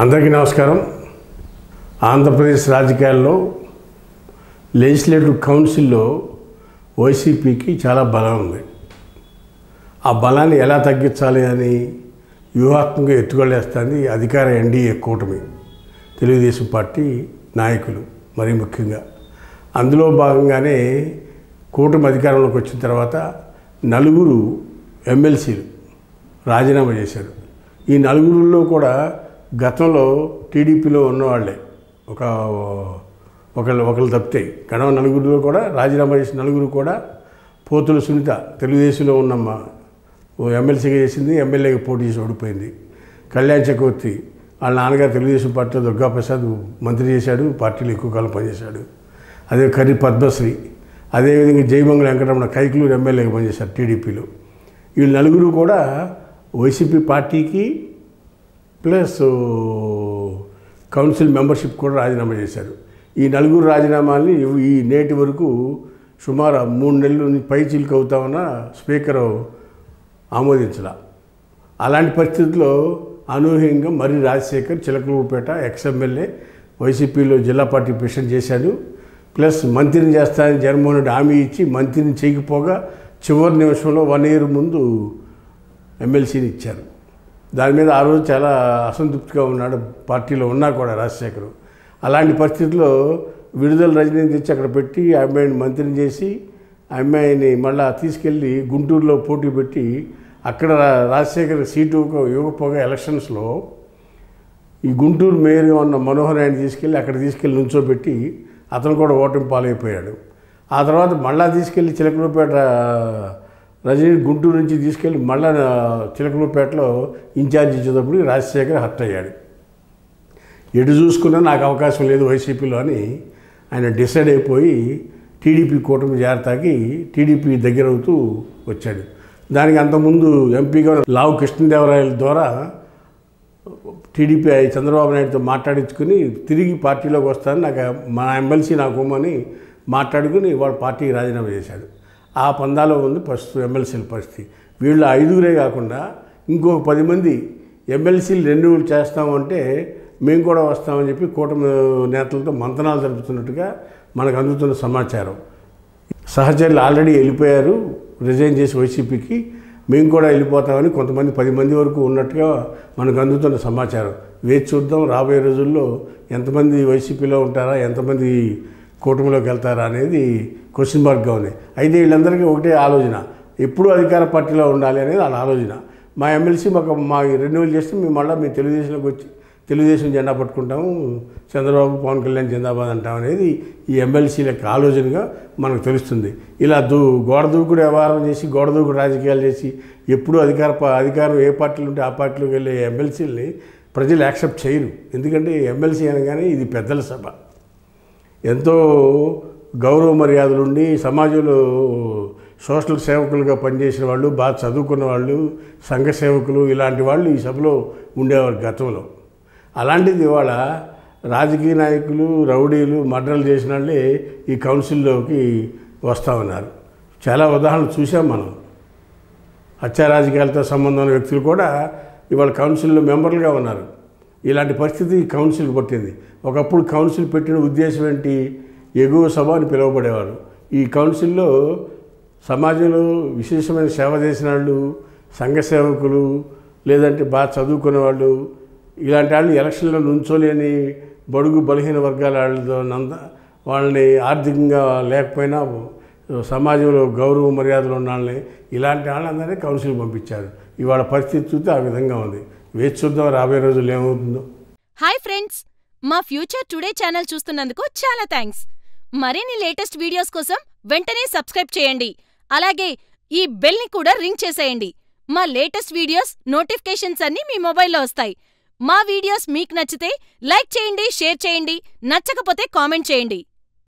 అందరికీ నమస్కారం. ఆంధ్రప్రదేశ్ రాజకీయాల్లో లెజిస్లేటివ్ కౌన్సిల్లో వైసీపీకి చాలా బలం ఉంది. ఆ బలాన్ని ఎలా తగ్గించాలి అని వ్యూహాత్మకంగా ఎత్తుగడేస్తుంది అధికార ఎన్డీఏ కూటమి, తెలుగుదేశం పార్టీ నాయకులు మరీ ముఖ్యంగా. అందులో భాగంగానే కూటమి అధికారంలోకి వచ్చిన తర్వాత 4 ఎమ్మెల్సీలు రాజీనామా చేశారు. ఈ 4లో కూడా గతంలో టీడీపీలో ఉన్నవాళ్లే, ఒకళ్ళు తప్పితే కడవ 4లో కూడా రాజీనామా చేసిన 4 కూడా పోతుల సునీత తెలుగుదేశంలో ఉన్నమ్మ ఎమ్మెల్సీగా చేసింది, ఎమ్మెల్యేగా పోటీ చేసి ఓడిపోయింది. కళ్యాణ్ చక్రవర్తి వాళ్ళ నాన్నగారు తెలుగుదేశం పార్టీలో దుర్గాప్రసాద్ మంత్రి చేశాడు, పార్టీలో ఎక్కువ కాలం పనిచేశాడు. అదే కర్రి పద్మశ్రీ, అదేవిధంగా జయమంగళ వెంకటరమణ కైకలూరు ఎమ్మెల్యేగా పనిచేశారు టీడీపీలో. వీళ్ళు 4 కూడా వైసీపీ పార్టీకి ప్లస్ కౌన్సిల్ మెంబర్షిప్ కూడా రాజీనామా చేశారు. ఈ 4 రాజీనామాల్ని ఈ నేటి వరకు సుమారు 3 నెలలు పై చిలుకు అవుతామన్న స్పీకరు ఆమోదించాల. అలాంటి పరిస్థితుల్లో అనూహ్యంగా మర్రి రాజశేఖర్ చిలకలూరుపేట ఎక్స్ఎమ్మెల్యే వైసీపీలో జిల్లా పార్టీ ప్రెసిడెంట్ చేశాడు. ప్లస్ మంత్రిని చేస్తానని జగన్మోహన్ రెడ్డి హామీ ఇచ్చి మంత్రిని చేయకపోగా చివరి నిమిషంలో 1 ఇయర్ ముందు ఎమ్మెల్సీని ఇచ్చారు. దాని మీద ఆ రోజు చాలా అసంతృప్తిగా ఉన్నాడు, పార్టీలో ఉన్నా కూడా రాజశేఖర్. అలాంటి పరిస్థితుల్లో విడుదల రజనీని తెచ్చి అక్కడ పెట్టి ఆ అమ్మాయిని మంత్రిని చేసి ఆ అమ్మాయిని మళ్ళీ తీసుకెళ్ళి గుంటూరులో పోటీ పెట్టి అక్కడ రాజశేఖర్ సీటు ఇవ్వకపోగా ఎలక్షన్స్లో ఈ గుంటూరు మేయర్గా ఉన్న మనోహర్ ఆయన అక్కడ తీసుకెళ్ళి నుంచోబెట్టి అతను కూడా ఓటమి పాలైపోయాడు. ఆ తర్వాత మళ్ళా తీసుకెళ్ళి చిలకలూరుపేట రజనీ గుంటూరు నుంచి తీసుకెళ్ళి మళ్ళా చిలకలూరుపేటలో ఇన్ఛార్జ్ ఇచ్చేటప్పుడు రాజశేఖర్ హర్ట్ అయ్యాడు. ఎటు చూసుకున్నా నాకు అవకాశం లేదు వైసీపీలో అని ఆయన డిసైడ్ అయిపోయి టీడీపీ కూటమి జాగ్రత్తకి టీడీపీ దగ్గర అవుతూ వచ్చాడు. దానికి అంతకుముందు ఎంపీగా లావు కృష్ణదేవరాయల ద్వారా టీడీపీ చంద్రబాబు నాయుడుతో మాట్లాడించుకుని తిరిగి పార్టీలోకి వస్తాను, నాకు మా ఎమ్మెల్సీ నాకు ఇవ్వమని మాట్లాడుకుని వాళ్ళ పార్టీకి రాజీనామా చేశాడు. ఆ పందాలో ఉంది ప్రస్తుతం ఎమ్మెల్సీల పరిస్థితి. వీళ్ళు 5 కాకుండా ఇంకొక 10 మంది ఎమ్మెల్సీలు రెన్యూవల్ చేస్తామంటే మేము కూడా వస్తామని చెప్పి కూటమి నేతలతో మంతనాలు జరుపుతున్నట్టుగా మనకు అందుతున్న సమాచారం. సహచరులు ఆల్రెడీ వెళ్ళిపోయారు రిజైన్ చేసి వైసీపీకి, మేము కూడా వెళ్ళిపోతామని కొంతమంది 10 మంది వరకు ఉన్నట్టుగా మనకు అందుతున్న సమాచారం. వేచి చూద్దాం, రాబోయే రోజుల్లో ఎంతమంది వైసీపీలో ఉంటారా, ఎంతమంది కూటమిలోకి వెళ్తారా అనేది క్వశ్చన్ మార్క్గా ఉంది. అయితే వీళ్ళందరికీ ఒకటే ఆలోచన, ఎప్పుడూ అధికార పార్టీలో ఉండాలి అనేది వాళ్ళ ఆలోచన. మా ఎమ్మెల్సీ మా రెన్యువల్ చేస్తే మేము మళ్ళీ తెలుగుదేశంలోకి వచ్చి తెలుగుదేశం జెండా పట్టుకుంటాము, చంద్రబాబు పవన్ కళ్యాణ్ జిందాబాద్ అంటాం అనేది ఈ ఎమ్మెల్సీల యొక్క ఆలోచనగా మనకు తెలుస్తుంది. ఇలా గోడ దూకుడు వ్యవహారం చేసి గోడ దూకుడు రాజకీయాలు చేసి ఎప్పుడూ అధికారం ఏ పార్టీలు ఉంటే ఆ పార్టీలోకి వెళ్ళే ఎమ్మెల్సీలని ప్రజలు యాక్సెప్ట్ చేయరు. ఎందుకంటే ఎమ్మెల్సీ అనగానే ఇది పెద్దల సభ, ఎంతో గౌరవ మర్యాదలుండి సమాజంలో సోషల్ సేవకులుగా పనిచేసిన వాళ్ళు, బాగా చదువుకున్న వాళ్ళు, సంఘ సేవకులు, ఇలాంటి వాళ్ళు ఈ సభలో ఉండేవారు గతంలో. అలాంటిది ఇవాళ రాజకీయ నాయకులు, రౌడీలు, మర్డర్లు చేసిన వాళ్ళే ఈ కౌన్సిల్లోకి వస్తూ ఉన్నారు. చాలా ఉదాహరణలు చూసాం మనం. హత్యా రాజకీయాలతో సంబంధం ఉన్న వ్యక్తులు కూడా ఇవాళ కౌన్సిల్లో మెంబర్లుగా ఉన్నారు. ఇలాంటి పరిస్థితి కౌన్సిల్కి పట్టింది. ఒకప్పుడు కౌన్సిల్ పెట్టిన ఉద్దేశం ఏంటి, ఎగువ సభ అని పిలువబడేవారు. ఈ కౌన్సిల్లో సమాజంలో విశేషమైన సేవ చేసిన వాళ్ళు, సంఘ సేవకులు, లేదంటే బాగా చదువుకునే వాళ్ళు, ఇలాంటి వాళ్ళు ఎలక్షన్లో నుంచోలేని బడుగు బలహీన వర్గాల వాళ్ళని ఆర్థికంగా లేకపోయినా సమాజంలో గౌరవ మర్యాదలు ఉన్న వాళ్ళని, ఇలాంటి వాళ్ళందరినీ కౌన్సిల్కి పంపించారు. ఇవాళ పరిస్థితి చూస్తే ఆ విధంగా ఉంది. వేచి చూద్దాం రాబోయే రోజులు ఏమవుతుందో. హాయ్ ఫ్రెండ్స్, మా ఫ్యూచర్ టుడే ఛానల్ చూస్తున్నందుకు చాలా థ్యాంక్స్. మరిన్ని లేటెస్ట్ వీడియోస్ కోసం వెంటనే సబ్స్క్రైబ్ చేయండి. అలాగే ఈ బెల్ ని కూడా రింగ్ చేసేయండి. మా లేటెస్ట్ వీడియోస్ నోటిఫికేషన్స్ అన్నీ మీ మొబైల్లో వస్తాయి. మా వీడియోస్ మీకు నచ్చితే లైక్ చేయండి, షేర్ చేయండి, నచ్చకపోతే కామెంట్ చేయండి.